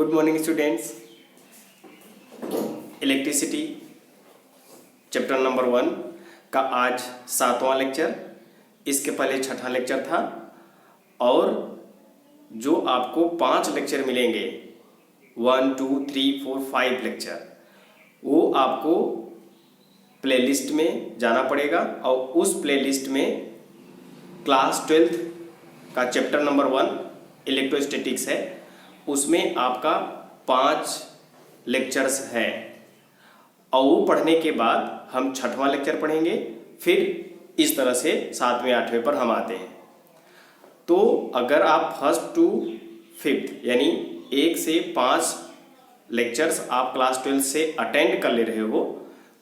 Good morning students. Electricity chapter number 1 का आज 7वां lecture, इसके पहले 6ठा लेक्चर था और जो आपको 5 लेक्चर मिलेंगे 1, 2, 3, 4, 5 लेक्चर, वो आपको प्लेलिस्ट में जाना पड़ेगा और उस प्लेलिस्ट में क्लास 12th का चैप्टर नंबर 1 इलेक्ट्रोस्टैटिक्स है। उसमें आपका 5 लेक्चर्स है और वो पढ़ने के बाद हम 6वां लेक्चर पढ़ेंगे। फिर इस तरह से 7वें 8वें पर हम आते हैं। तो अगर आप 1st to 5th यानी 1 से 5 लेक्चर्स आप क्लास 12 से अटेंड कर ले रहे हो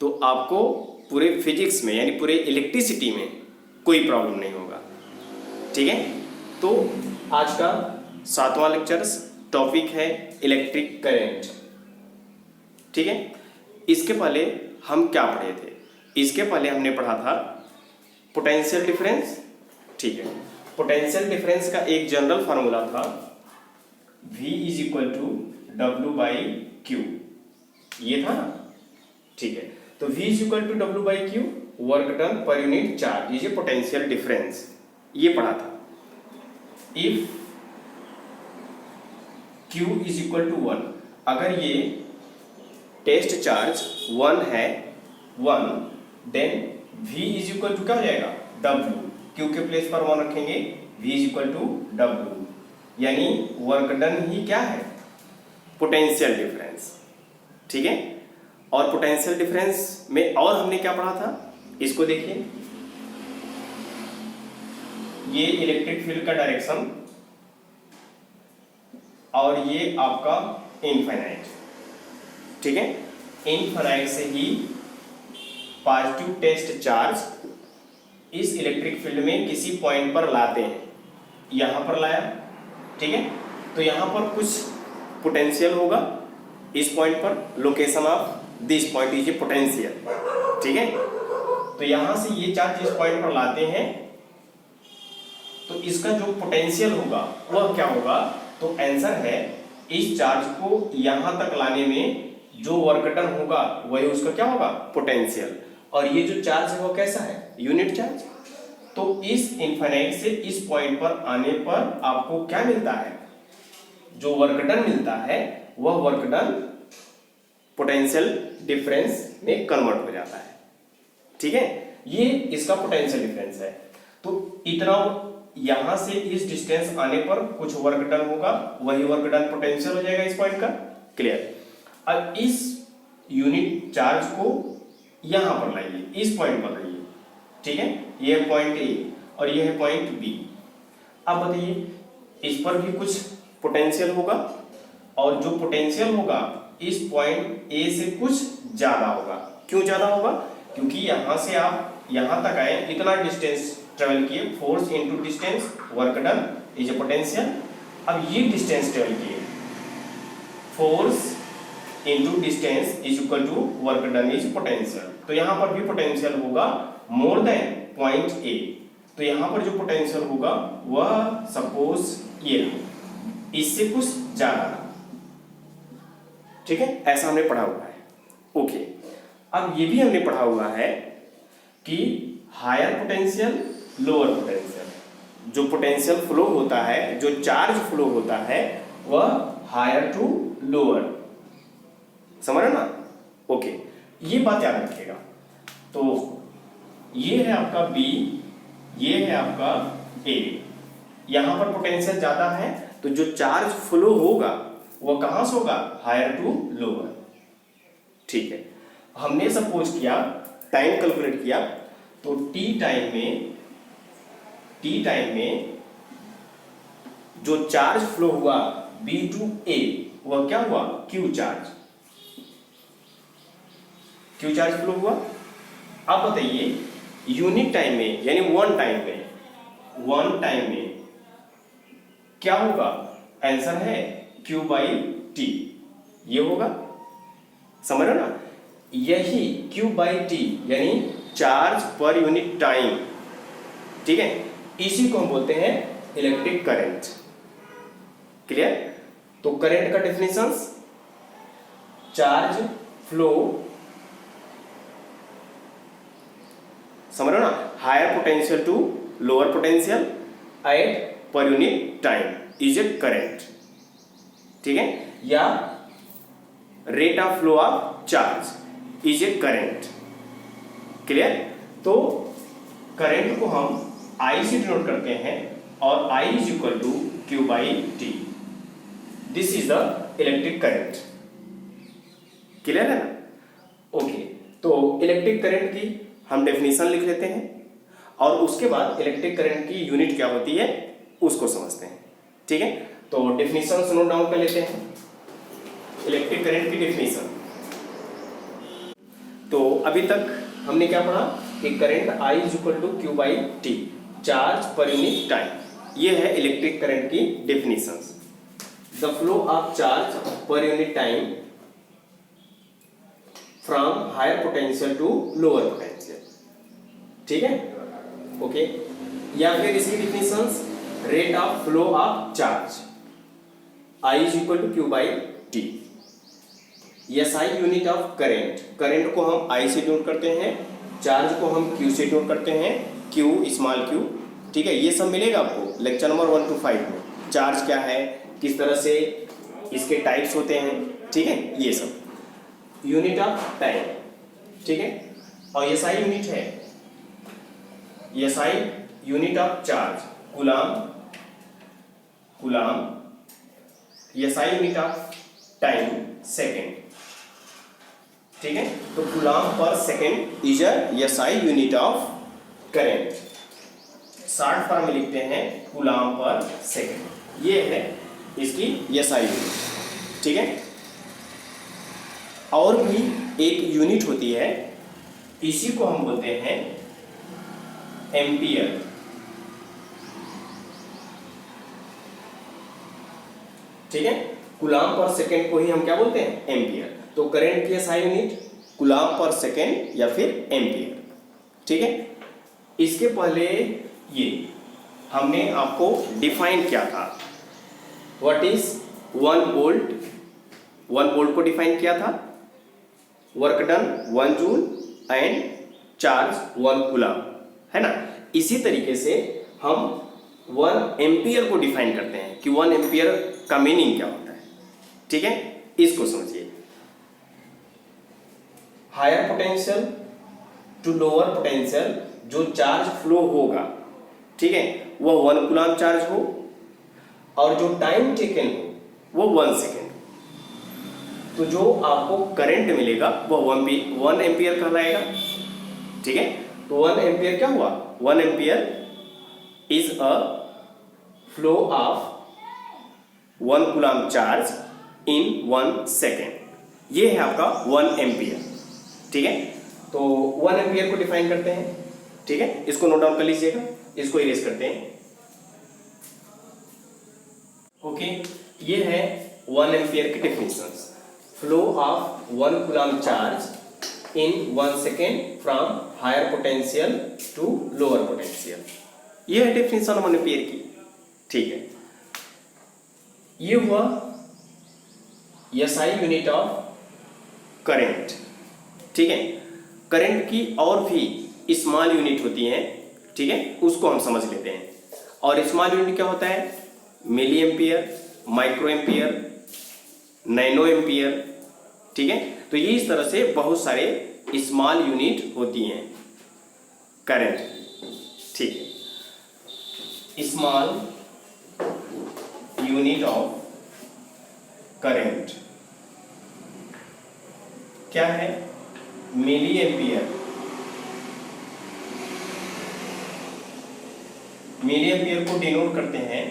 तो आपको पूरे फिजिक्स में यानी पूरे इलेक्ट्रिसिटी में कोई प्रॉब्लम नहीं होगा। ठीक है, तो आज का 7वां लेक्चर्स टॉपिक है इलेक्ट्रिक करंट। ठीक है, इसके पहले हम क्या पढ़े थे? इसके पहले हमने पढ़ा था पोटेंशियल डिफरेंस। ठीक है, पोटेंशियल डिफरेंस का एक जनरल फार्मूला था V = W/Q, ये था ना। ठीक है, तो V = W/Q, work done per unit charge, ये पोटेंशियल डिफरेंस ये पढ़ा था। इफ Q = 1, अगर ये टेस्ट चार्ज 1 है 1, देन V = क्या हो जाएगा W, Q के प्लेस पर 1 रखेंगे, V = W, यानी वर्क डन ही क्या है पोटेंशियल डिफरेंस। ठीक है, और पोटेंशियल डिफरेंस में और हमने क्या पढ़ा था इसको देखिए। ये इलेक्ट्रिक फील्ड का डायरेक्शन और ये आपका इनफाइनाइट। ठीक है, इनफाइनाइट से ही पॉजिटिव टेस्ट चार्ज इस इलेक्ट्रिक फील्ड में किसी पॉइंट पर लाते हैं, यहां पर लाया। ठीक है, तो यहां पर कुछ पोटेंशियल होगा इस पॉइंट पर, location of this point is a potential. ठीक है, तो यहां से ये चार्ज इस पॉइंट पर लाते हैं तो इसका जो पोटेंशियल होगा वह क्या होगा, तो आंसर है इस चार्ज को यहां तक लाने में जो वर्क डन होगा वही उसका क्या होगा पोटेंशियल। और ये जो चार्ज है वो कैसा है यूनिट चार्ज। तो इस इनफाइनाइट से इस पॉइंट पर आने पर आपको क्या मिलता है, जो वर्क डन मिलता है वह वर्क डन पोटेंशियल डिफरेंस में कन्वर्ट हो जाता है। ठीक है, ये इसका पोटेंशियल डिफरेंस है। तो इतना यहां से इस डिस्टेंस आने पर कुछ वर्क डन होगा, वही वर्क डन पोटेंशियल हो जाएगा इस पॉइंट का। क्लियर। अब इस यूनिट चार्ज को यहां पर लाइए, इस पॉइंट पर लाइए। ठीक है, ये है पॉइंट ए और ये है पॉइंट बी। अब बताइए इस पर भी कुछ पोटेंशियल होगा और जो पोटेंशियल होगा इस पॉइंट ए से कुछ ज्यादा होगा। क्यों ज्यादा होगा? क्योंकि यहां से आप यहां तक आए, इतना डिस्टेंस ट्रेवल किए, force into distance work done is a potential. अब ये डिस्टेंस ट्रेवल किए, force into distance is equal to work done is potential. तो यहां पर भी पोटेंशियल होगा मोर देन पॉइंट ए। तो यहां पर जो पोटेंशियल होगा वह सपोज ये इससे कुछ ज्यादा। ठीक है, ऐसा हमने पढ़ा हुआ है। ओके, अब ये भी हमने पढ़ा हुआ है कि हायर पोटेंशियल लोअर पोटेंशियल, जो पोटेंशियल फ्लो होता है, जो चार्ज फ्लो होता है वह हायर टू लोअर। समझ रहे ना? ओके, ये बात याद रखिएगा। तो ये है आपका B, ये है आपका A। यहां पर पोटेंशियल ज्यादा है तो जो चार्ज फ्लो होगा वह कहां से होगा हायर टू लोअर। ठीक है, हमने सपोज किया, टाइम कैलकुलेट किया, तो T टाइम में जो चार्ज फ्लो हुआ B to A वह क्या हुआ Q चार्ज फ्लो हुआ। अब बताइए यूनिट टाइम में यानी वन टाइम में क्या होगा? आंसर है Q/T, ये होगा। समझ रहे ना? यही Q/T यानी चार्ज पर यूनिट टाइम। ठीक है, इसी को हम बोलते हैं इलेक्ट्रिक करंट। क्लियर? तो करंट का डेफिनेशन, चार्ज फ्लो, समझ रहे हो ना, higher potential to lower potential at per unit time is a current, ठीक है, या rate of flow of charge is a current. Clear? तो करंट को हम I से डिनोट करते हैं और I is equal to Q by T. This is the electric current. Clear है ना? ओके, तो इलेक्ट्रिक करंट की हम डेफिनेशन लिख लेते हैं और उसके बाद इलेक्ट्रिक करंट की यूनिट क्या होती है उसको समझते हैं। ठीक है, तो डेफिनेशन नोट डाउन कर लेते हैं। इलेक्ट्रिक करंट की डेफिनेशन, तो अभी तक हमने क्या पढ़ा कि current I is equal to Q by T, charge per unit time. ये है इलेक्ट्रिक करंट की definition. The flow of charge per unit time from higher potential to lower potential. ठीक है, ओके, या फिर इसकी definition, rate of flow of charge I is equal to Q by T. SI unit of current, current को हम I से denote करते हैं, चार्ज को हम Q से डिनोट करते हैं, Q स्मॉल q। ठीक है, ये सब मिलेगा आपको लेक्चर नंबर 1 to 5 में। चार्ज क्या है, किस तरह से इसके टाइप्स होते हैं, ठीक है, ये सब। यूनिट ऑफ टाइम, ठीक है, और SI यूनिट है, SI unit of charge coulomb, coulomb. SI unit of time second. ठीक है, तो कूलाम पर second is a SI unit of current. Short form में लिखते हैं कूलाम पर सेकेंड। ये है इसकी SI यूनिट। ठीक है, और भी एक यूनिट होती है, इसी को हम बोलते हैं एम्पियर। ठीक है, कूलाम पर सेकेंड को ही हम क्या बोलते हैं, एम्पियर। तो करंट की SI यूनिट कूलाम पर सेकेंड या फिर एम्पियर। ठीक है, इसके पहले ये हमने आपको डिफाइन किया था, व्हाट इज 1 वोल्ट। 1 वोल्ट को डिफाइन किया था, work done 1 joule and charge 1 coulomb, है ना। इसी तरीके से हम 1 एम्पियर को डिफाइन करते हैं कि 1 एम्पियर का मीनिंग क्या होता है। ठीक है, इसको समझिए। Higher potential to lower potential जो चार्ज फ्लो होगा, ठीक है, वह 1 कूलाम चार्ज हो और जो टाइम टेकन हो वो 1 सेकेंड। तो जो आपको करंट मिलेगा वह 1 एम्पियर कहलाएगा। ठीक है, तो 1 एम्पियर क्या हुआ, 1 ampere is a flow of 1 coulomb charge in 1 second. ये है आपका 1 एम्पियर। ठीक है, तो 1 एम्पियर को डिफाइन करते हैं। ठीक है, इसको नोट डाउन कर लीजिएगा, इसको इरेज करते हैं। ओके, ये है 1 एम्पियर की definition, flow of 1 coulomb charge in 1 second from higher potential to lower potential. ये है डेफिनेशन 1 एम्पियर की। ठीक है, ये हुआ SI यूनिट ऑफ करंट। ठीक है, करंट की और भी स्मॉल यूनिट होती हैं, ठीक है, उसको हम समझ लेते हैं। और स्मॉल यूनिट क्या होता है, milli ampere, micro ampere, nano ampere. ठीक है, तो ये इस तरह से बहुत सारे स्मॉल यूनिट होती हैं करंट। ठीक है, स्मॉल यूनिट ऑफ करंट क्या है, मिली एम्पियर। मिली एम्पियर को डिनोट करते हैं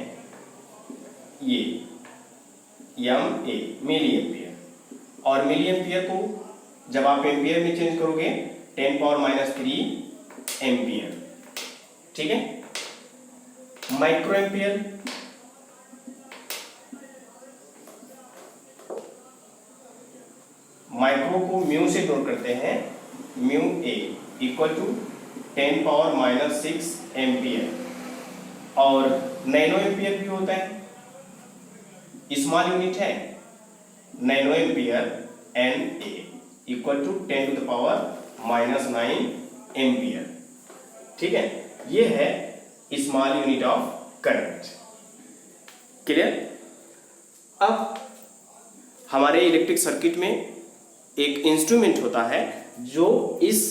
ये MA, मिली एम्पियर। और मिली एम्पियर को जब आप एम्पियर में चेंज करोगे 10⁻³ एम्पियर। ठीक है, माइक्रो एम्पियर, माइक्रो को म्यू से डिनोट करते हैं, mu A equal to 10⁻⁶ ampere. और नैनो एम्पियर भी होता है, स्मॉल यूनिट है nano ampere Na equal to 10 to the power -9 ampere. ठीक है, ये है small unit of current. Clear? अब हमारे इलेक्ट्रिक सर्किट में एक इंस्ट्रूमेंट होता है जो इस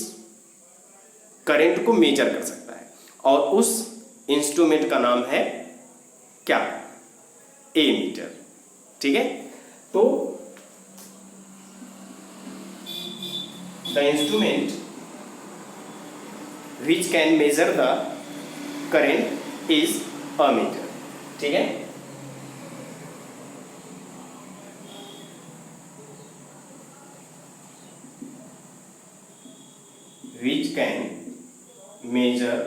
करंट को मेजर कर सकता है और उस इंस्ट्रूमेंट का नाम है क्या? एमीटर। ठीक है, तो the instrument which can measure the current is ammeter. ठीक है, which can measure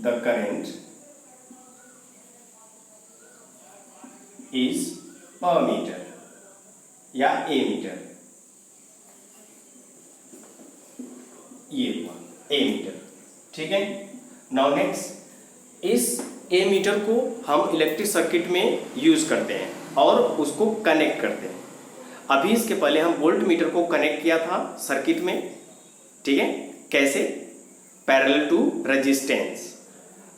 the current is ammeter या एमीटर। ये हुआ एमीटर। ठीक है, नाउ नेक्स्ट, इस एमीटर को हम इलेक्ट्रिक सर्किट में यूज करते हैं और उसको कनेक्ट करते हैं। अभी इसके पहले हम वोल्ट मीटर को कनेक्ट किया था सर्किट में। ठीक है, कैसे? Parallel to resistance.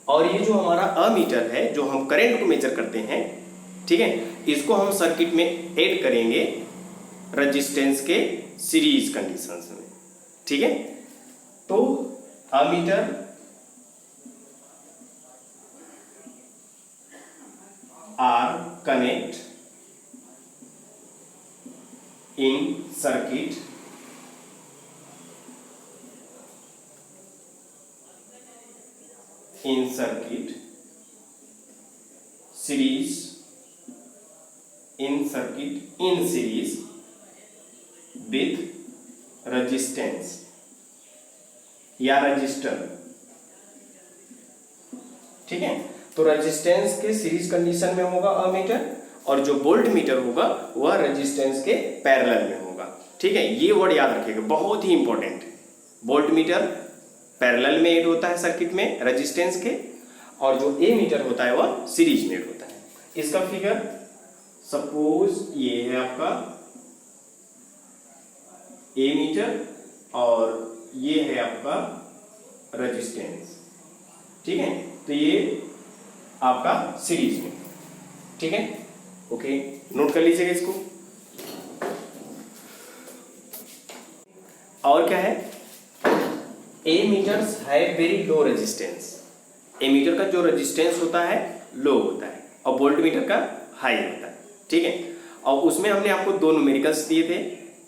और ये जो हमारा अमीटर है जो हम करंट को मेजर करते हैं, ठीक है, इसको हम सर्किट में ऐड करेंगे रेजिस्टेंस के सीरीज कंडीशंस में। ठीक है, तो ammeter are connect in circuit series in series with resistance या रजिस्टर। ठीक है, तो रेजिस्टेंस के सीरीज कंडीशन में होगा अमीटर और जो वोल्ट मीटर होगा वह रेजिस्टेंस के पैरेलल में होगा। ठीक है, ये वर्ड याद रखिएगा, बहुत ही इंपॉर्टेंट। वोल्ट मीटर पैरेलल में ऐड होता है सर्किट में रेजिस्टेंस के, और जो ए मीटर होता है वह सीरीज में ऐड होता है। इसका फिगर सपोज ये है आपका ए मीटर और ये है आपका रेजिस्टेंस। ठीक है, तो ये आपका सीरीज में। ठीक है, ओके, नोट कर लीजिएगा इसको। और क्या है? Ammeters have very low resistance. Ammeter का जो रेजिस्टेंस होता है लो होता है और वोल्ट मीटर का हाई होता है। ठीक है, और उसमें हमने आपको दो न्यूमेरिकल्स दिए थे,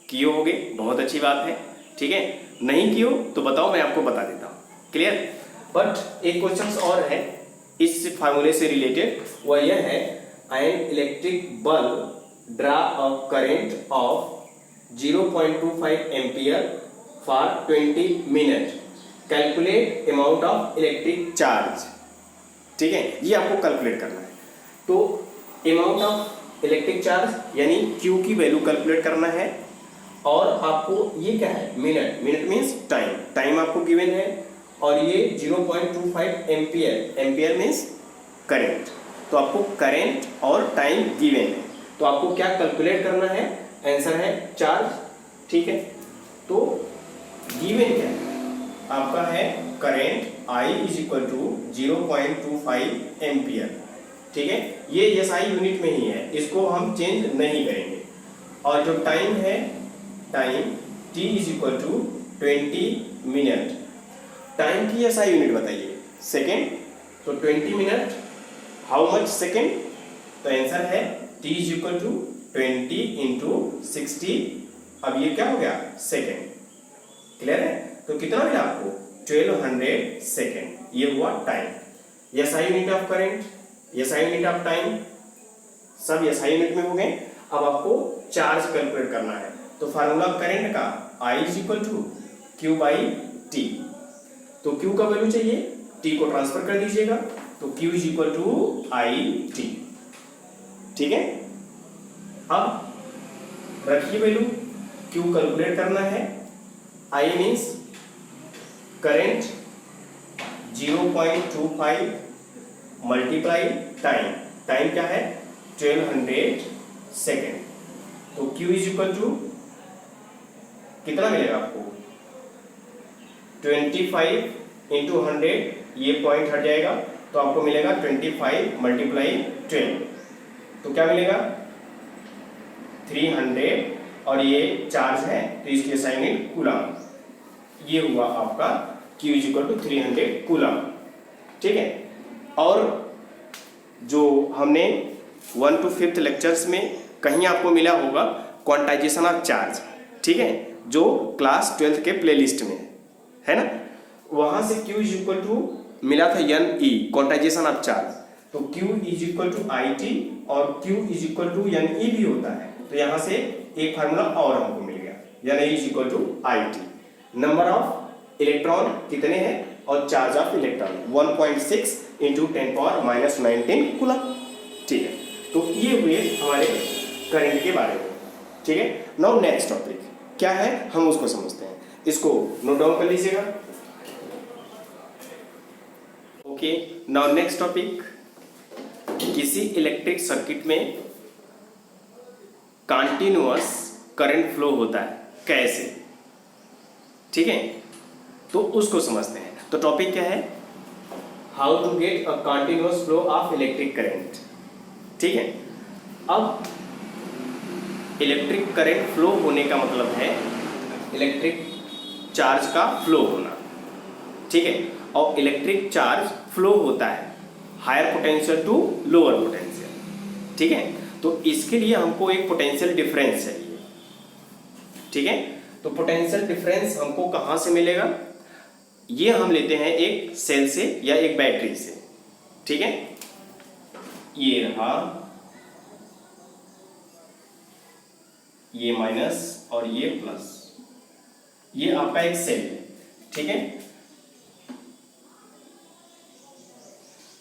किए होगे, बहुत अच्छी बात है। ठीक है, नहीं किए तो बताओ, मैं आपको बता देता हूँ। क्लियर? बट एक क्वेश्चन और है इस फार्मूले से रिलेटेड, वह यह है an electric bulb draw a current of 0.25 ampere for 20 minutes. Calculate amount of electric charge. ठीक है, ये आपको कैलकुलेट करना है। तो अमाउंट ऑफ इलेक्ट्रिक चार्ज यानी Q की वैल्यू कैलकुलेट करना है। और आपको ये क्या है? Minute. Minute means time. Time आपको गिवन है और ये 0.25 एम्पियर। Ampere means current. तो आपको करंट और टाइम गिवन है, तो आपको क्या कैलकुलेट करना है? आंसर है चार्ज। ठीक है, तो गिवन क्या है आपका? है current I is equal to 0.25 ampere. ठीक है, ये SI यूनिट में ही है, इसको हम चेंज नहीं करेंगे। और जो टाइम है, time T is equal to 20 minute. Time की SI यूनिट बताइए, सेकेंड। तो 20 मिनट हाउ मच सेकेंड? तो आंसर है T is equal to 20 into 60। अब ये क्या हो गया? सेकेंड। क्लियर है? तो कितना मिला आपको? 1200 सेकेंड। ये हुआ time. SI unit of current, SI unit of time, सब SI यूनिट में हो गए। अब आपको चार्ज कैलकुलेट करना है। तो फार्मूला करंट का I is equal to Q by T। तो Q का वैल्यू चाहिए, T को ट्रांसफर कर दीजिएगा, तो Q is equal to IT। ठीक है, अब रखिए वैल्यू, Q कैलकुलेट करना है। I means current 0.25 multiply time. Time क्या है? 1200 सेकेंड। तो Q इज इक्वल टू कितना मिलेगा आपको 25 इंटू 100, ये पॉइंट हट जाएगा तो आपको मिलेगा 25 मल्टीप्लाई 12, तो क्या मिलेगा 300 और ये चार्ज है तो इसकी असाइनमेंट कूलम। ये हुआ आपका Q is equal to 300 coulomb. ठीक है, और जो हमने 1 to 5th लेक्चर्स में कहीं आपको मिला होगा क्वांटाइजेशन ऑफ चार्ज, ठीक है, जो क्लास 12th के प्लेलिस्ट में है ना, वहां से Q इज इक्वल टू मिला था NE क्वांटाइजेशन ऑफ चार्ज, तो Q is equal to IT और Q is equal to NE भी होता है, तो यहां से एक फार्मूला और हमको मिल गया, NE is equal to IT। Number of electron कितने हैं और charge of electron 1.6 into 10⁻⁻19 coulomb. ठीक है, तो ये हुए हमारे करंट के बारे में। ठीक है, नाउ नेक्स्ट टॉपिक क्या है हम उसको समझते हैं, इसको नोट डाउन कर लीजिएगा। ओके, नाउ नेक्स्ट टॉपिक, किसी इलेक्ट्रिक सर्किट में कंटीन्यूअस करंट फ्लो होता है कैसे, ठीक है, तो उसको समझते हैं। तो टॉपिक क्या है, how to get a continuous flow of electric current. ठीक है, अब इलेक्ट्रिक करंट फ्लो होने का मतलब है इलेक्ट्रिक चार्ज का फ्लो होना। ठीक है, और इलेक्ट्रिक चार्ज फ्लो होता है higher potential to lower potential. ठीक है, तो इसके लिए हमको एक पोटेंशियल डिफरेंस चाहिए। ठीक है, तो पोटेंशियल डिफरेंस हमको कहां से मिलेगा, ये हम लेते हैं एक सेल से या एक बैटरी से। ठीक है, ये रहा, ये माइनस और ये प्लस, ये आपका एक सेल है। ठीक है,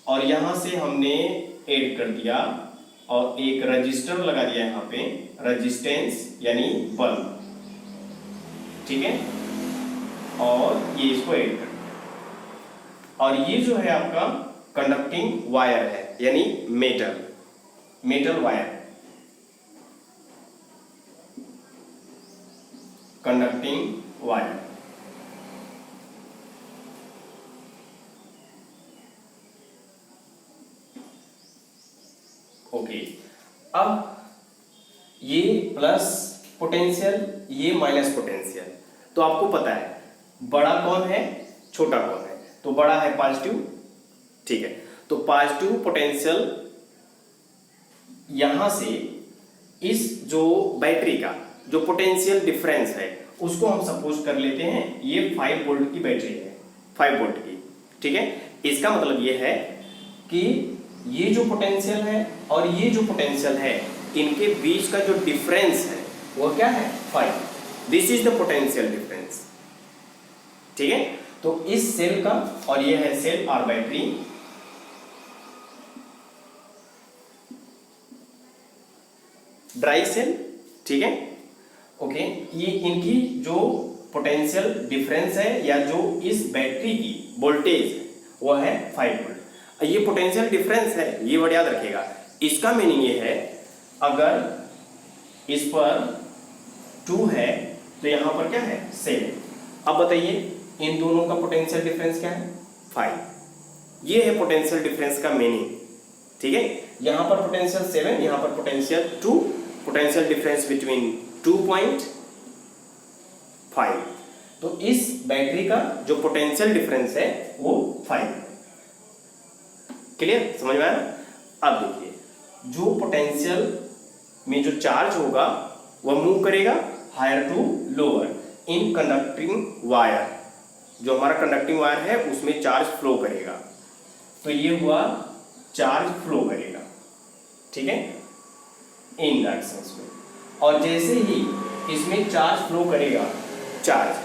और यहां से हमने ऐड कर दिया और एक रजिस्टर लगा दिया यहां पे, रेजिस्टेंस यानी बल्ब। ठीक है, और ये इसको ऐड कर दिया, और ये जो है आपका कंडक्टिंग वायर है यानी metal wire, conducting wire. Okay, अब ये प्लस पोटेंशियल, ये माइनस पोटेंशियल, तो आपको पता है बड़ा कौन है छोटा कौन है, तो बड़ा है पॉजिटिव। ठीक है, तो पॉजिटिव पोटेंशियल यहां से इस जो बैटरी का जो पोटेंशियल डिफरेंस है उसको हम सपोज कर लेते हैं ये 5 वोल्ट की बैटरी है, 5 वोल्ट की। ठीक है, इसका मतलब ये है कि ये जो पोटेंशियल है और ये जो पोटेंशियल है इनके बीच का जो डिफरेंस है वो क्या है 5। This is the potential difference. ठीक है, तो इस सेल का, और ये है सेल और बैटरी, ड्राई सेल। ठीक है, ओके, ये इनकी जो पोटेंशियल डिफरेंस है या जो इस बैटरी की वोल्टेज है वो है 5 वोल्ट। ये पोटेंशियल डिफरेंस है, ये वर्ड याद रखिएगा। इसका मीनिंग ये है अगर इस पर 2 है तो यहां पर क्या है 7। अब बताइए इन दोनों का पोटेंशियल डिफरेंस क्या है 5। ये है पोटेंशियल डिफरेंस का मीनिंग। ठीक है, यहां पर पोटेंशियल 7, यहां पर पोटेंशियल 2, पोटेंशियल डिफरेंस बिटवीन 2.5। तो इस बैटरी का जो पोटेंशियल डिफरेंस है वो 5। क्लियर, समझ में आया। अब देखिए जो पोटेंशियल में जो चार्ज होगा वह मूव करेगा higher to lower in conducting wire. जो हमारा कंडक्टिंग वायर है उसमें चार्ज फ्लो करेगा, तो ये हुआ चार्ज फ्लो करेगा। ठीक है, इन दैट सेंस में। और जैसे ही इसमें चार्ज फ्लो करेगा चार्ज,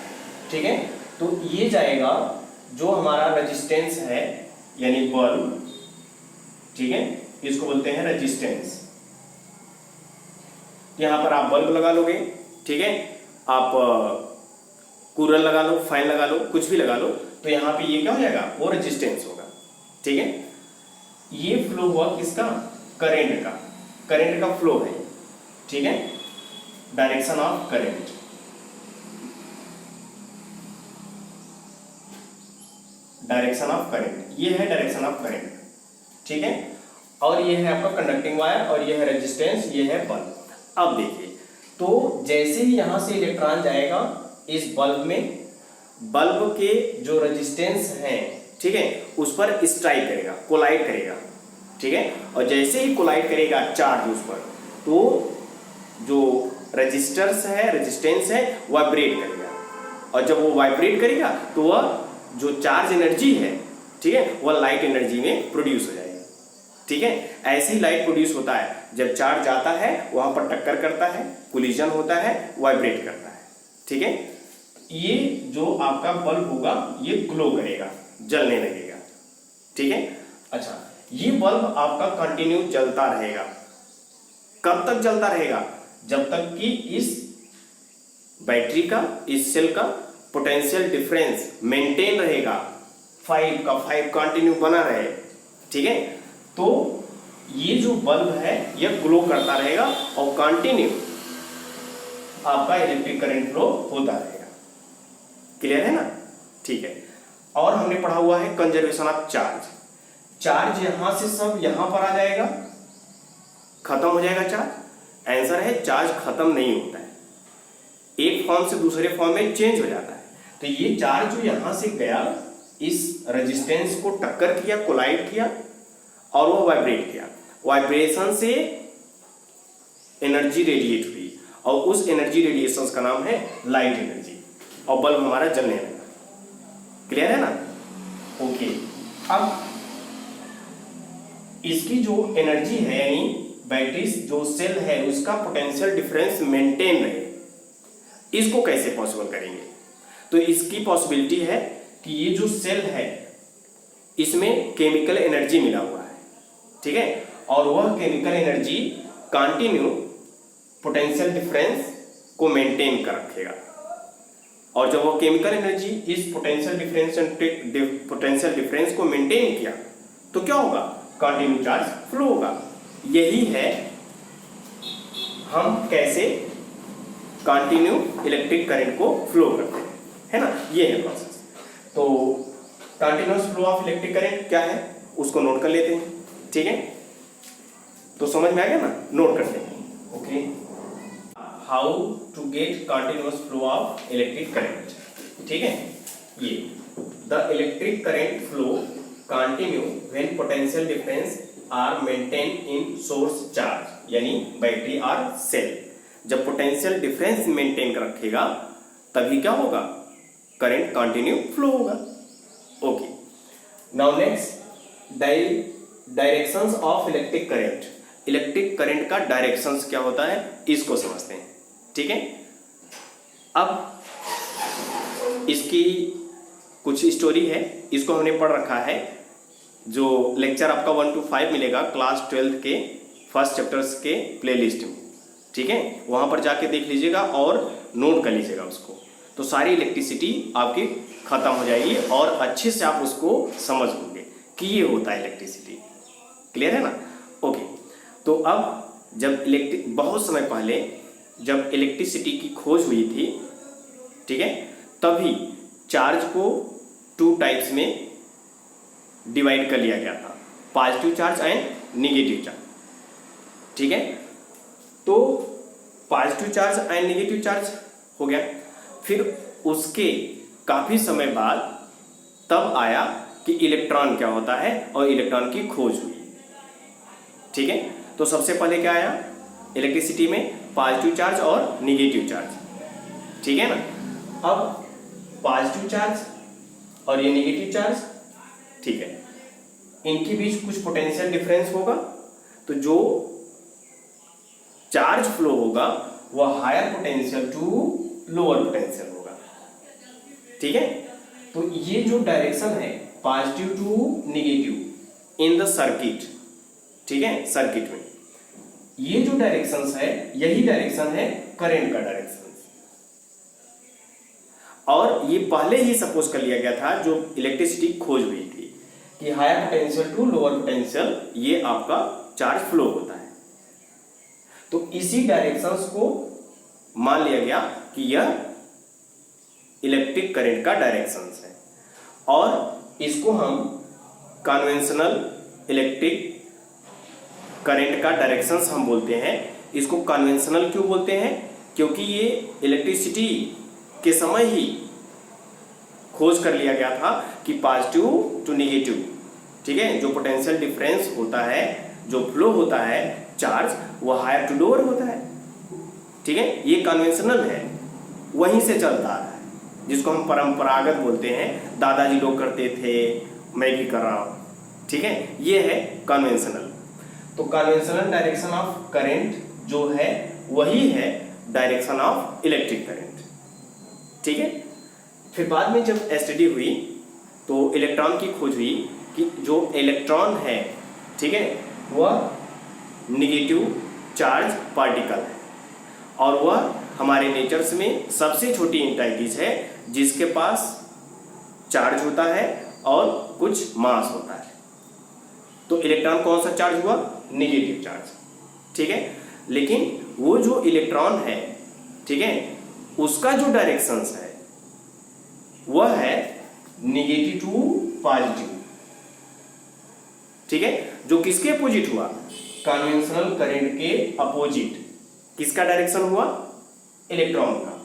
ठीक है, तो ये जाएगा जो हमारा रेजिस्टेंस है यानी बल्ब। ठीक है, इसको बोलते हैं रेजिस्टेंस। यहां पर आप बल्ब लगा लोगे, ठीक है, आप कूलर लगा लो, फैन लगा लो, कुछ भी लगा लो, तो यहां पे ये क्या हो जाएगा वो रेजिस्टेंस होगा। ठीक है, ये फ्लो हुआ किसका करंट का। करंट का फ्लो है, ठीक है, direction of current. Direction of current, ये है डायरेक्शन ऑफ करंट, ठीक है। और ये है आपका कंडक्टिंग वायर और ये है रेजिस्टेंस, ये है बल्ब। अब देखिए, तो जैसे ही यहां से इलेक्ट्रॉन जाएगा इस बल्ब में, बल्ब के जो रेजिस्टेंस है, ठीक है, उस पर स्ट्राइक करेगा, कोलाइड करेगा, ठीक है। और जैसे ही कोलाइड करेगा चार्ज उस पर, तो जो रेजिस्टेंस है वाइब्रेट करेगा, और जब वो वाइब्रेट करेगा तो वह जो चार्ज एनर्जी है, ठीक है, वह लाइट एनर्जी में प्रोड्यूस हो जाएगा, ठीक है। ऐसे ही लाइट प्रोड्यूस होता है, जब चार्ज आता है वहां पर टक्कर करता है, कोलिजन होता है, वाइब्रेट करता है, ठीक है। ये जो आपका बल्ब होगा ये ग्लो करेगा, जलने लगेगा, ठीक है। अच्छा, ये बल्ब आपका कंटिन्यू जलता रहेगा। कब तक जलता रहेगा? जब तक कि इस बैटरी का, इस सेल का पोटेंशियल डिफरेंस मेंटेन रहेगा, 5 कंटिन्यू बना रहे, ठीक है। तो ये जो बल्ब है यह ग्लो करता रहेगा और कंटिन्यू आपका इलेक्ट्रिक करंट फ्लो होता रहेगा। क्लियर है ना? ठीक है। और हमने पढ़ा हुआ है कंजर्वेशन ऑफ चार्ज। चार्ज यहां से सब यहां पर आ जाएगा, खत्म हो जाएगा चार्ज। आंसर है चार्ज खत्म नहीं होता है, एक फॉर्म से दूसरे फॉर्म में चेंज हो जाता है। तो ये चार्ज जो यहां से गया, इस रेजिस्टेंस को टक्कर किया, कोलाइड किया और वो वाइब्रेट किया। वाइब्रेशन से एनर्जी रेडिएट हुई और उस एनर्जी रेडिएशन का नाम है लाइट एनर्जी, और बल्ब हमारा जलने लगा। क्लियर है ना? ओके। अब इसकी जो एनर्जी है, यानी बैटरी जो सेल है उसका पोटेंशियल डिफरेंस मेंटेन रहे, इसको कैसे पॉसिबल करेंगे? तो इसकी पॉसिबिलिटी है कि ये जो सेल है इसमें केमिकल एनर्जी मिला हुआ है, ठीक है, और वह chemical energy continue potential difference को मेंटेन कर रखेगा। और जब वो केमिकल एनर्जी इस पोटेंशियल डिफरेंस को मेंटेन किया तो क्या होगा? कंटिन्यू चार्ज फ्लो होगा। यही है हम कैसे कंटिन्यू इलेक्ट्रिक करंट को फ्लो करते हैं, है ना? ये है प्रोसेस। तो continuous flow of electric current क्या है उसको नोट कर लेते हैं, ठीक है? तो समझ में आ गया ना? नोट करते हैं। Okay, how to get continuous flow of electric current, ठीक है? ये the electric current flow continue when potential difference are maintain in source charge, यानी बैटरी और सेल। जब पोटेंशियल डिफरेंस मेंटेन रखेगा तभी क्या होगा? करंट कंटिन्यू फ्लो होगा। Okay, now next directions of electric current. Electric current का डायरेक्शंस क्या होता है इसको समझते हैं, ठीक है? अब इसकी कुछ स्टोरी है, इसको हमने पढ़ रखा है। जो लेक्चर आपका 1 to 5 मिलेगा क्लास 12 के फर्स्ट चैप्टर्स के प्लेलिस्ट में, ठीक है? वहां पर जाके देख लीजिएगा और नोट कर लीजिएगा उसको, तो सारी इलेक्ट्रिसिटी आपकी खत्म हो जाएगी और अच्छे से आप उसको समझ लोगे कि ये होता है इलेक्ट्रिसिटी। क्लियर है ना? ओके, तो अब जब बहुत समय पहले जब इलेक्ट्रिसिटी की खोज हुई थी, ठीक है, तभी चार्ज को 2 टाइप्स में डिवाइड कर लिया गया था, positive charge and negative charge, ठीक है? तो positive charge and negative charge हो गया। फिर उसके काफी समय बाद तब आया कि इलेक्ट्रॉन क्या होता है और इलेक्ट्रॉन की खोज हुई, ठीक है? तो सबसे पहले क्या आया इलेक्ट्रिसिटी में? पॉजिटिव चार्ज और नेगेटिव चार्ज, ठीक है ना? अब पॉजिटिव चार्ज और ये नेगेटिव चार्ज, ठीक है, इनके बीच कुछ पोटेंशियल डिफरेंस होगा, तो जो चार्ज फ्लो होगा वह higher potential to lower potential होगा, ठीक है? तो ये जो डायरेक्शन है positive to negative in the circuit, ठीक है, सर्किट में ये जो डायरेक्शंस है यही डायरेक्शन है करंट का डायरेक्शन। और ये पहले ही सपोज कर लिया गया था जो इलेक्ट्रिसिटी खोज हुई थी कि higher potential to lower potential ये आपका चार्ज फ्लो होता है, तो इसी डायरेक्शंस को मान लिया गया कि यह इलेक्ट्रिक करंट का डायरेक्शंस है, और इसको हम कन्वेंशनल इलेक्ट्रिक करंट का डायरेक्शंस हम बोलते हैं। इसको कन्वेंशनल क्यों बोलते हैं? क्योंकि ये इलेक्ट्रिसिटी के समय ही खोज कर लिया गया था कि पॉजिटिव टू नेगेटिव, ठीक है, जो पोटेंशियल डिफरेंस होता है, जो फ्लो होता है चार्ज, वो हायर टू लोअर होता है, ठीक है, ये कन्वेंशनल है, वहीं से चलता आ रहा है, जिसको हम परंपरागत बोलते हैं, दादाजी लोग करते थे, मैं भी कर रहा हूँ, ठीक है, ये है कन्वेंशनल। तो कन्वेंशनल डायरेक्शन ऑफ करंट जो है वही है डायरेक्शन ऑफ इलेक्ट्रिक करंट, ठीक है। फिर बाद में जब स्टडी हुई तो इलेक्ट्रॉन की खोज हुई कि जो इलेक्ट्रॉन है, ठीक है, वह निगेटिव चार्ज पार्टिकल है, और वह हमारे नेचर्स में सबसे छोटी एंटाइटीज है जिसके पास चार्ज होता है और कुछ मास होता है। तो इलेक्ट्रॉन कौन सा चार्ज हुआ? निगेटिव चार्ज, ठीक है। लेकिन वो जो इलेक्ट्रॉन है, ठीक है, उसका जो डायरेक्शंस है वह है निगेटिव टू पॉजिटिव, ठीक है, जो किसके अपोजिट हुआ? कन्वेंशनल करंट के अपोजिट। किसका डायरेक्शन हुआ? इलेक्ट्रॉन का,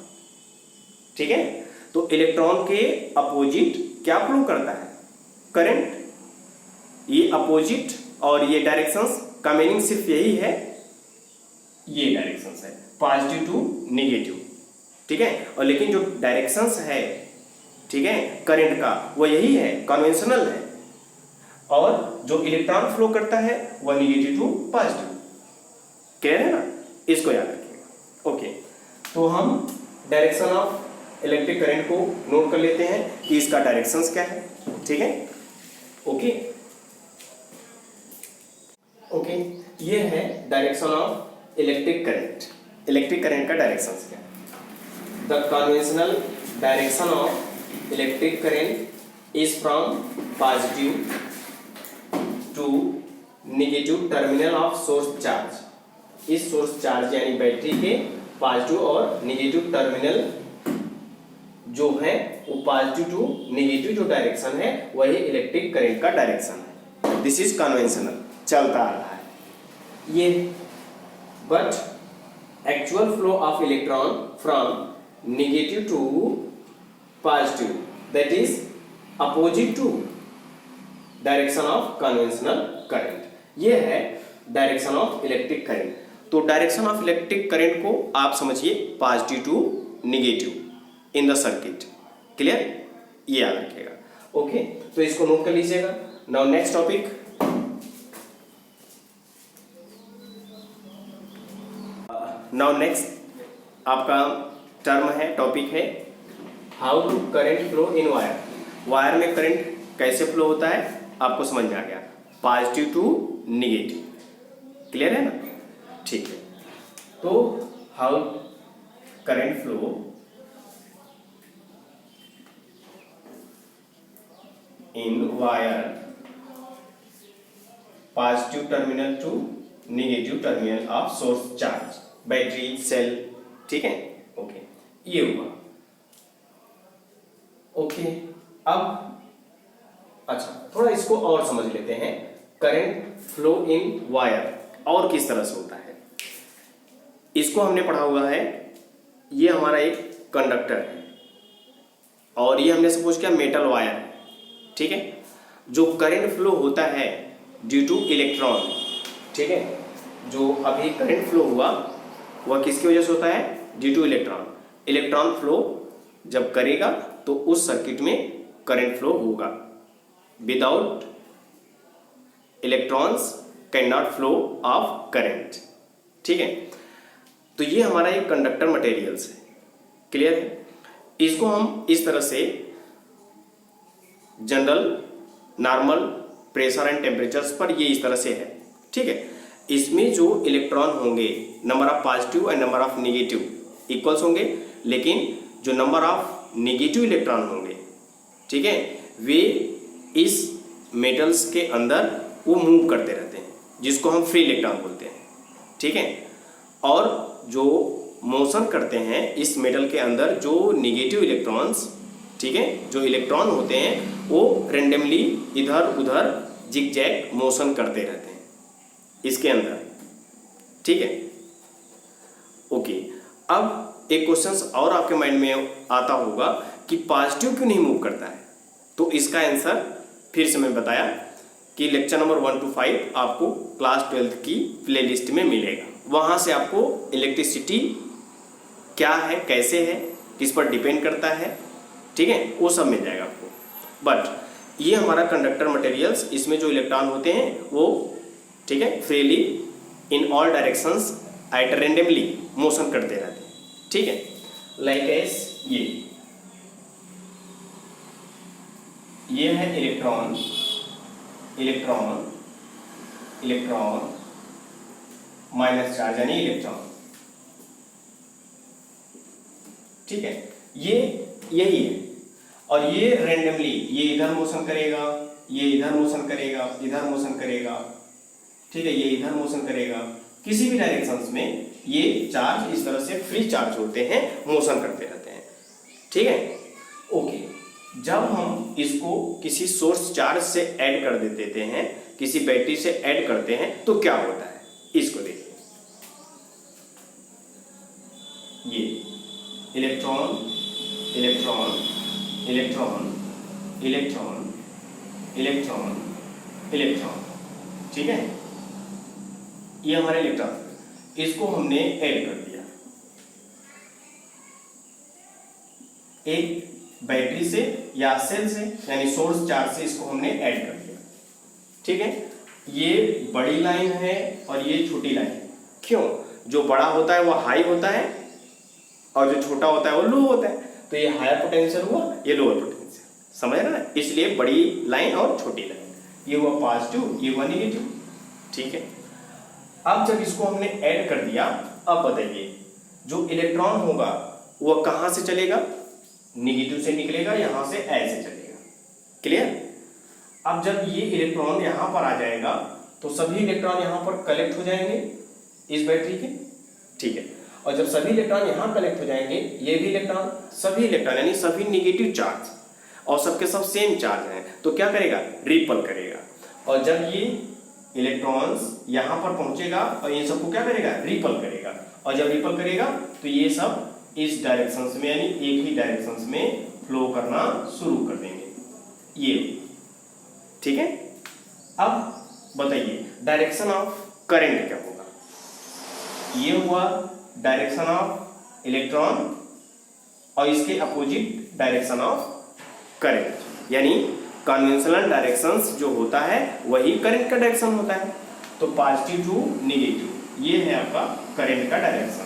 ठीक है। तो इलेक्ट्रॉन के अपोजिट क्या फ्लो करता है? करंट। ये अपोजिट और ये डायरेक्शंस का मीनिंग सिर्फ यही है, ये डायरेक्शंस है पॉजिटिव टू नेगेटिव, ठीक है। और लेकिन जो डायरेक्शंस है, ठीक है, करंट का, वो यही है, कन्वेंशनल है, और जो इलेक्ट्रॉन फ्लो करता है वह निगेटिव टू पॉजिटिव। क्लियर है ना? इसको याद रखिएगा। ओके, तो हम डायरेक्शन ऑफ इलेक्ट्रिक करंट को नोट कर लेते हैं कि इसका डायरेक्शंस क्या है, ठीक है। ओके ओके, ये है direction of electric current. Electric current का डायरेक्शंस क्या है? The conventional direction of electric current is from positive to negative terminal of source charge. इस सोर्स चार्ज यानी बैटरी के पॉजिटिव और नेगेटिव टर्मिनल जो है वो पॉजिटिव टू नेगेटिव जो डायरेक्शन है वही इलेक्ट्रिक करंट का डायरेक्शन है। दिस इज कन्वेंशनल, चलता आ रहा है ये। But actual flow of electron from negative to positive, that is opposite to direction of conventional current. ये है डायरेक्शन ऑफ इलेक्ट्रिक करंट। तो डायरेक्शन ऑफ इलेक्ट्रिक करंट को आप समझिए positive to negative in the circuit. Clear? ये याद रखिएगा। Okay, तो इसको नोट कर लीजिएगा। Now next topic, now next आपका टर्म है, टॉपिक है how to current flow in wire. Wire में करंट कैसे फ्लो होता है आपको समझ में आ गया, पॉजिटिव टू नेगेटिव। क्लियर है ना? ठीक है, तो how current flow in wire, positive terminal to negative terminal of source charge, battery, cell, ठीक है। ओके, ये हुआ। ओके, अब अच्छा थोड़ा इसको और समझ लेते हैं। करंट फ्लो इन वायर और किस तरह से होता है, इसको हमने पढ़ा हुआ है। ये हमारा एक कंडक्टर है और ये हमने सपोज किया मेटल वायर है, ठीक है। जो करंट फ्लो होता है ड्यू टू इलेक्ट्रॉन, ठीक है, जो अभी करंट फ्लो हुआ वह किसकी वजह से होता है? Due two electron. Electron flow जब करेगा तो उस सर्किट में करंट फ्लो होगा। Without electrons can not flow of current, ठीक है। तो ये हमारा एक कंडक्टर मटेरियल्स है। क्लियर है? इसको हम इस तरह से general normal pressure and temperatures पर ये इस तरह से है, ठीक है। इसमें जो इलेक्ट्रॉन होंगे, number of positive and number of negative equals होंगे, लेकिन जो नंबर ऑफ नेगेटिव इलेक्ट्रॉन होंगे, ठीक है, वे इस मेटल्स के अंदर वो मूव करते रहते हैं, जिसको हम फ्री इलेक्ट्रॉन बोलते हैं, ठीक है। और जो मोशन करते हैं इस मेटल के अंदर जो नेगेटिव इलेक्ट्रॉन्स, ठीक है, जो इलेक्ट्रॉन होते हैं वो रेंडमली इधर उधर जिगजैग मोशन करते रहते हैं इसके अंदर, ठीक है। ओके, अब एक क्वेश्चन और आपके माइंड में आता होगा कि पॉजिटिव क्यों नहीं मूव करता है। तो इसका आंसर फिर से मैं बताया कि लेक्चर नंबर 1 to 5 आपको क्लास 12 की प्लेलिस्ट में मिलेगा। वहाँ से आपको इलेक्ट्रिसिटी क्या है, कैसे है, किस पर डिपेंड करता है, ठीक है, वो सब मिल जाएगा आपको। बट ये हमारा कंडक्टर मटेरियल्स, इसमें जो इलेक्ट्रॉन होते हैं वो, ठीक है, freely in all directions at randomly motion करते रहते हैं, ठीक है। लाइक एस ये है electron, electron, electron minus charge यानी इलेक्ट्रॉन, ठीक है, ये यही है। और ये रेंडमली ये इधर मोशन करेगा, ये इधर मोशन करेगा, इधर मोशन करेगा, ठीक है, ये इधर मोशन करेगा, किसी भी डायरेक्शंस में ये चार्ज इस तरह से फ्री चार्ज होते हैं, मोशन करते रहते हैं, ठीक है। ओके, जब हम इसको किसी सोर्स चार्ज से ऐड कर देते हैं, किसी बैटरी से ऐड करते हैं, तो क्या होता है, इसको देखिए। ये electron, electron, electron, electron, electron, electron, ठीक है, ये हमारे इलेक्ट्रॉन, इसको हमने ऐड कर दिया एक बैटरी से या सेल से, यानी सोर्स चार्ज से इसको हमने ऐड कर दिया, ठीक है। ये बड़ी लाइन है और ये छोटी लाइन है। क्यों? जो बड़ा होता है वो हाई होता है और जो छोटा होता है वो लो होता है। तो ये हायर पोटेंशियल हुआ, ये लोअर पोटेंशियल, समझ रहे ना, इसलिए बड़ी लाइन और छोटी लाइन, ये हुआ पॉजिटिव, ये हुआ नेगेटिव, ठीक है। अब जब इसको हमने ऐड कर दिया, अब बताइए जो इलेक्ट्रॉन होगा वो कहां से चलेगा, नेगेटिव से निकलेगा, यहां से ऐसे चलेगा, क्लियर। अब जब ये इलेक्ट्रॉन यहां पर आ जाएगा तो सभी इलेक्ट्रॉन यहां पर कलेक्ट हो जाएंगे इस बैटरी के, ठीक है। और जब सभी इलेक्ट्रॉन यहां कलेक्ट हो जाएंगे, ये भी इलेक्ट्रॉन, सभी इलेक्ट्रॉन यानी सभी नेगेटिव चार्ज और सबके सब सेम चार्ज हैं, तो क्या करेगा, रिपल करेगा। और जब ये इलेक्ट्रॉन्स यहां पर पहुंचेगा और ये सबको क्या करेगा, रिपल करेगा। और जब रिपल करेगा तो ये सब इस डायरेक्शंस में यानी एक ही डायरेक्शंस में फ्लो करना शुरू कर देंगे, ये, ठीक है। अब बताइए डायरेक्शन ऑफ करंट क्या होगा। ये हुआ डायरेक्शन ऑफ इलेक्ट्रॉन और इसके अपोजिट डायरेक्शन ऑफ करंट, यानी कन्वेंशनल डायरेक्शंस जो होता है वही करंट का डायरेक्शन होता है। तो पॉजिटिव टू नेगेटिव, ये है आपका करंट का डायरेक्शन,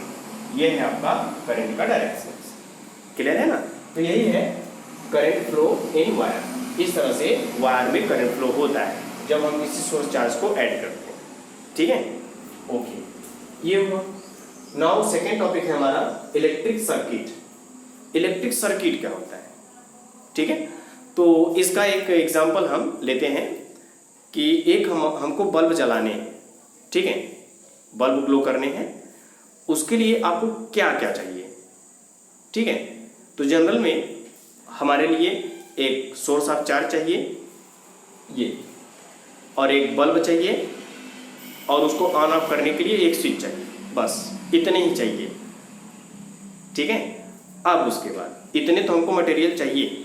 ये है आपका करंट का डायरेक्शन, क्लियर है ना। तो यही है करंट फ्लो इन वायर। इस तरह से वायर में करंट फ्लो होता है जब हम किसी सोर्स चार्ज को ऐड करते हैं, ठीक है। ओके, ये हुआ। नाउ सेकेंड टॉपिक है हमारा इलेक्ट्रिक सर्किट। इलेक्ट्रिक सर्किट क्या होता है, ठीक है। तो इसका एक एग्जांपल हम लेते हैं कि एक हमको बल्ब जलाने हैं, ठीक है, बल्ब ग्लो करने हैं, उसके लिए आपको क्या क्या चाहिए, ठीक है। तो जनरल में हमारे लिए एक सोर्स ऑफ चार्ज चाहिए, ये, और एक बल्ब चाहिए, और उसको ऑन ऑफ करने के लिए एक स्विच चाहिए, बस इतने ही चाहिए, ठीक है। अब उसके बाद इतने तो हमको मटेरियल चाहिए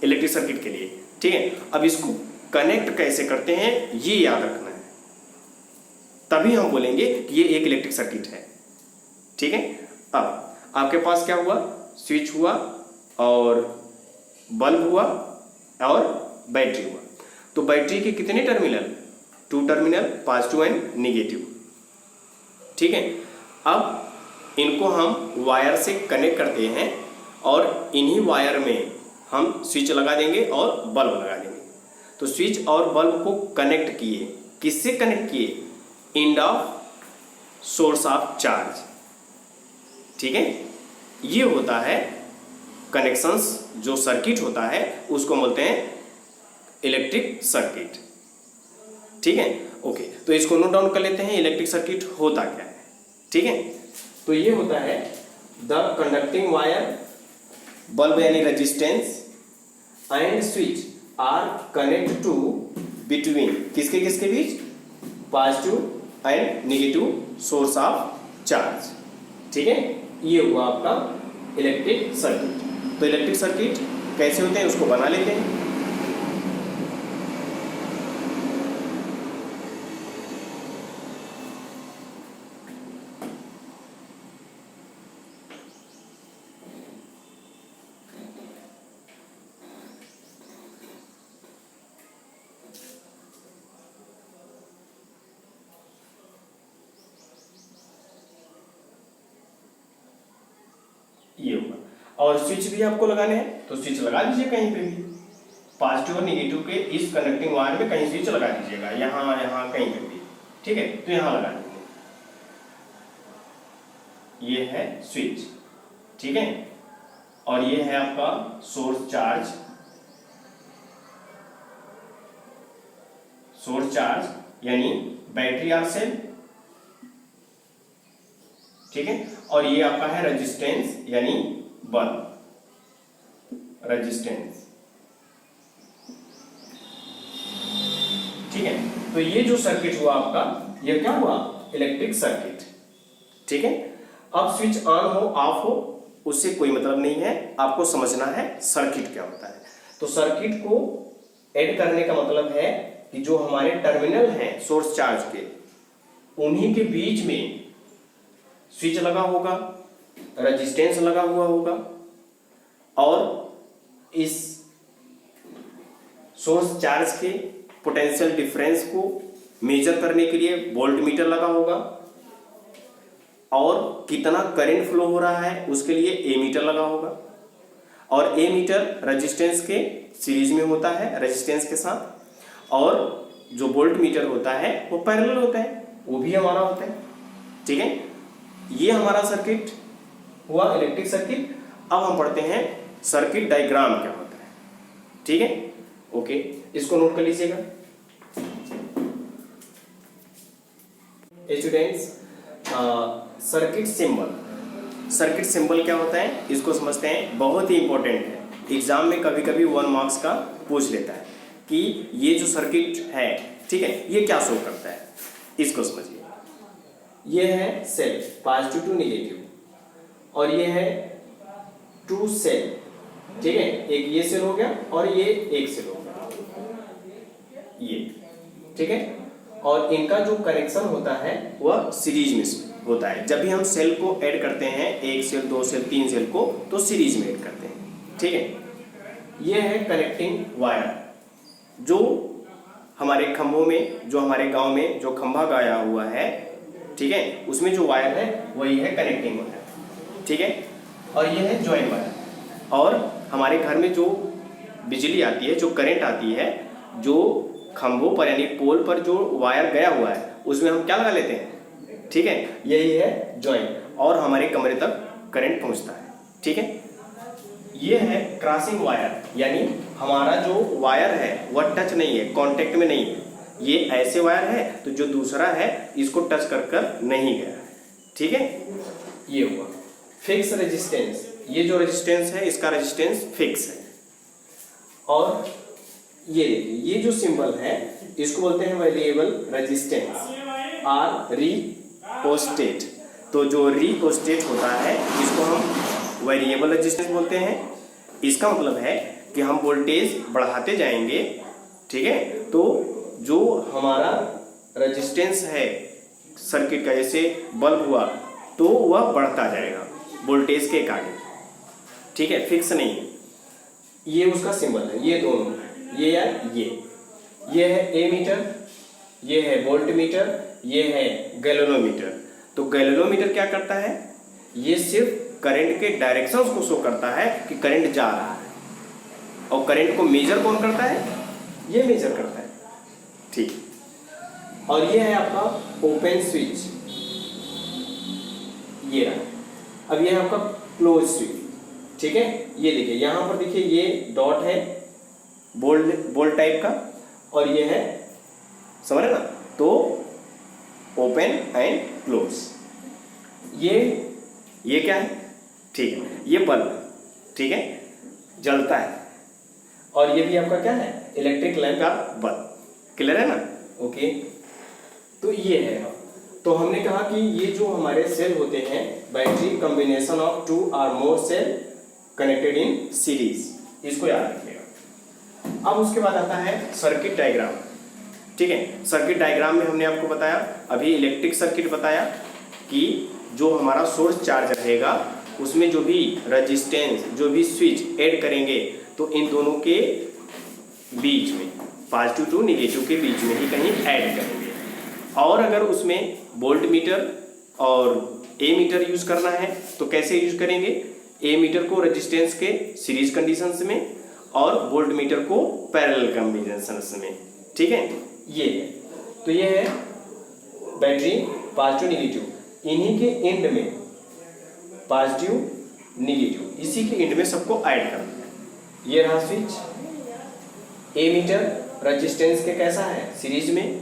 इलेक्ट्रिक सर्किट के लिए, ठीक है। अब इसको कनेक्ट कैसे करते हैं ये याद रखना है, तभी हम बोलेंगे कि ये एक इलेक्ट्रिक सर्किट है, ठीक है। अब आपके पास क्या हुआ, स्विच हुआ और बल्ब हुआ और बैटरी हुआ। तो बैटरी के कितने terminal, 2 terminal, positive and negative, ठीक है। अब इनको हम वायर से कनेक्ट करते हैं और इन्हीं वायर में हम स्विच लगा देंगे और बल्ब लगा देंगे। तो स्विच और बल्ब को कनेक्ट किए, किससे कनेक्ट किए, end of source of charge, ठीक है। ये होता है कनेक्शंस, जो सर्किट होता है उसको बोलते हैं इलेक्ट्रिक सर्किट, ठीक है। ओके, तो इसको नोट डाउन कर लेते हैं, इलेक्ट्रिक सर्किट होता क्या है, ठीक है। तो ये होता है द कंडक्टिंग वायर, बल्ब यानी resistance and switch are connect to between किसके किसके बीच, positive and negative source of charge. ठीक है, ये हुआ आपका इलेक्ट्रिक सर्किट। तो इलेक्ट्रिक सर्किट कैसे होते हैं उसको बना लेते हैं। ये होगा, और स्विच भी आपको लगाने हैं तो स्विच लगा दीजिए कहीं पे भी, पॉजिटिव और नेगेटिव के इस कनेक्टिंग वायर में कहीं स्विच लगा दीजिएगा, यहाँ यहाँ कहीं पे भी। ठीक है, तो यहाँ लगा दीजिए, ये है स्विच। ठीक है, और ये है आपका सोर्स चार्ज, सोर्स चार्ज यानी बैटरी और सेल। ठीक है, और ये आपका है रेजिस्टेंस यानी बल्ब, रेजिस्टेंस। ठीक है, तो ये जो सर्किट हुआ आपका, ये क्या हुआ, इलेक्ट्रिक सर्किट। ठीक है, अब स्विच ऑन हो ऑफ हो उससे कोई मतलब नहीं है, आपको समझना है सर्किट क्या होता है। तो सर्किट को ऐड करने का मतलब है कि जो हमारे टर्मिनल हैं सोर्स चार्ज के, उन्हीं के बीच में स्विच लगा होगा, रेजिस्टेंस लगा हुआ होगा, और इस सोर्स चार्ज के पोटेंशियल डिफरेंस को मेजर करने के लिए वोल्ट मीटर लगा होगा, और कितना करंट फ्लो हो रहा है उसके लिए ए मीटर लगा होगा, और ए मीटर रेजिस्टेंस के सीरीज में होता है रेजिस्टेंस के साथ, और जो वोल्ट मीटर होता है वो पैरेलल होता है, वो भी हमारा होता है। ठीक है, ये हमारा सर्किट हुआ इलेक्ट्रिक सर्किट। अब हम पढ़ते हैं सर्किट डायग्राम क्या होता है। ठीक है, ओके, इसको नोट कर लीजिएगा students. Circuit symbol, circuit symbol क्या होता है इसको समझते हैं, बहुत ही इंपॉर्टेंट है। एग्जाम में कभी कभी 1 मार्क्स का पूछ लेता है कि ये जो सर्किट है, ठीक है, ये क्या शो करता है, इसको समझिए। ये है सेल, पॉजिटिव टू नेगेटिव, और ये है 2 सेल। ठीक है, एक ये सेल हो गया और ये एक सेल हो गया, ये। ठीक है, और इनका जो कनेक्शन होता है वह सीरीज में होता है। जब भी हम सेल को ऐड करते हैं, 1 सेल 2 सेल 3 सेल को, तो सीरीज में ऐड करते हैं। ठीक है, ये है कनेक्टिंग वायर, जो हमारे खंभों में, जो हमारे गांव में जो खंभा गाया हुआ है, ठीक है, उसमें जो वायर है वही है कनेक्टिंग वायर। ठीक है, और ये है जॉइन वायर। और हमारे घर में जो बिजली आती है, जो करंट आती है, जो खंभों पर यानी पोल पर जो वायर गया हुआ है उसमें हम क्या लगा लेते हैं, ठीक है, यही है जॉइन, और हमारे कमरे तक करंट पहुंचता है। ठीक है, ये है क्रॉसिंग वायर, यानी हमारा जो वायर है वह टच नहीं है, कांटेक्ट में नहीं है, ये ऐसे वायर है तो जो दूसरा है इसको टच कर कर नहीं गया है। ठीक है, ये हुआ फिक्स रेजिस्टेंस, ये जो रेजिस्टेंस है इसका रेजिस्टेंस फिक्स है। और ये देखिए, ये जो सिंबल है इसको बोलते हैं वेरिएबल रेजिस्टेंस और रिओस्टेट। तो जो रिओस्टेट होता है इसको हम वेरिएबल रेजिस्टेंस बोलते हैं। इसका मतलब है कि हम वोल्टेज बढ़ाते जाएंगे, ठीक है, तो जो हमारा रेजिस्टेंस है सर्किट का, जैसे बल्ब हुआ तो वह बढ़ता जाएगा वोल्टेज के आगे। ठीक है, फिक्स नहीं है। ये उसका सिंबल है, ये दोनों, ये या ये है ए मीटर, ये है वोल्ट मीटर, ये है गैलोनोमीटर। तो गैलोनोमीटर क्या करता है, ये सिर्फ करंट के डायरेक्शंस को शो करता है कि करंट जा रहा है, और करंट को मेजर कौन करता है, ये मेजर करता है। ठीक, और ये है आपका ओपन स्विच, ये रहा। अब ये है आपका क्लोज स्विच। ठीक है, ये देखिए यहां पर देखिए ये डॉट है बोल्ट टाइप का, और ये है, समझ रहे ना, तो ओपन एंड क्लोज। ये क्या है, ठीक है, ये बल्ब, ठीक है, जलता है, और ये भी आपका क्या है, इलेक्ट्रिक लैंप या बल्ब। क्लियर है ना? ओके, तो ये है। तो हमने कहा कि ये जो हमारे सेल होते हैं, बैटरी कॉम्बिनेशन ऑफ 2 और मोर सेल कनेक्टेड इन सीरीज, इसको याद रखिएगा। अब उसके बाद आता है सर्किट डायग्राम। ठीक है, सर्किट डायग्राम में हमने आपको बताया, अभी इलेक्ट्रिक सर्किट बताया कि जो हमारा सोर्स चार्ज रहेगा उसमें जो भी रेजिस्टेंस, जो भी स्विच ऐड करेंगे तो इन दोनों के बीच में, पॉजिटिव टू निगेटिव के बीच में ही कहीं ऐड करेंगे। और अगर उसमें वोल्ट मीटर और ए मीटर यूज करना है तो कैसे यूज करेंगे, ए मीटर को रेजिस्टेंस के सीरीज कंडीशंस में और वोल्ट मीटर को पैरेलल कंडीशंस में। ठीक है, ये है, तो ये है बैटरी पॉजिटिव निगेटिव, इन्हीं के एंड में पॉजिटिव निगेटिव, इसी के एंड में सबको ऐड करना है। ये रहा स्विच, ए मीटर रेजिस्टेंस के कैसा है, सीरीज में,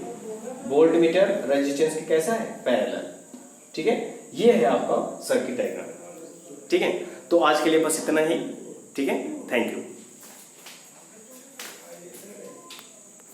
वोल्ट मीटर रेजिस्टेंस के कैसा है, पैरेलल। ठीक है, ये है आपका सर्किट डायग्राम। ठीक है, तो आज के लिए बस इतना ही। ठीक है, थैंक यू।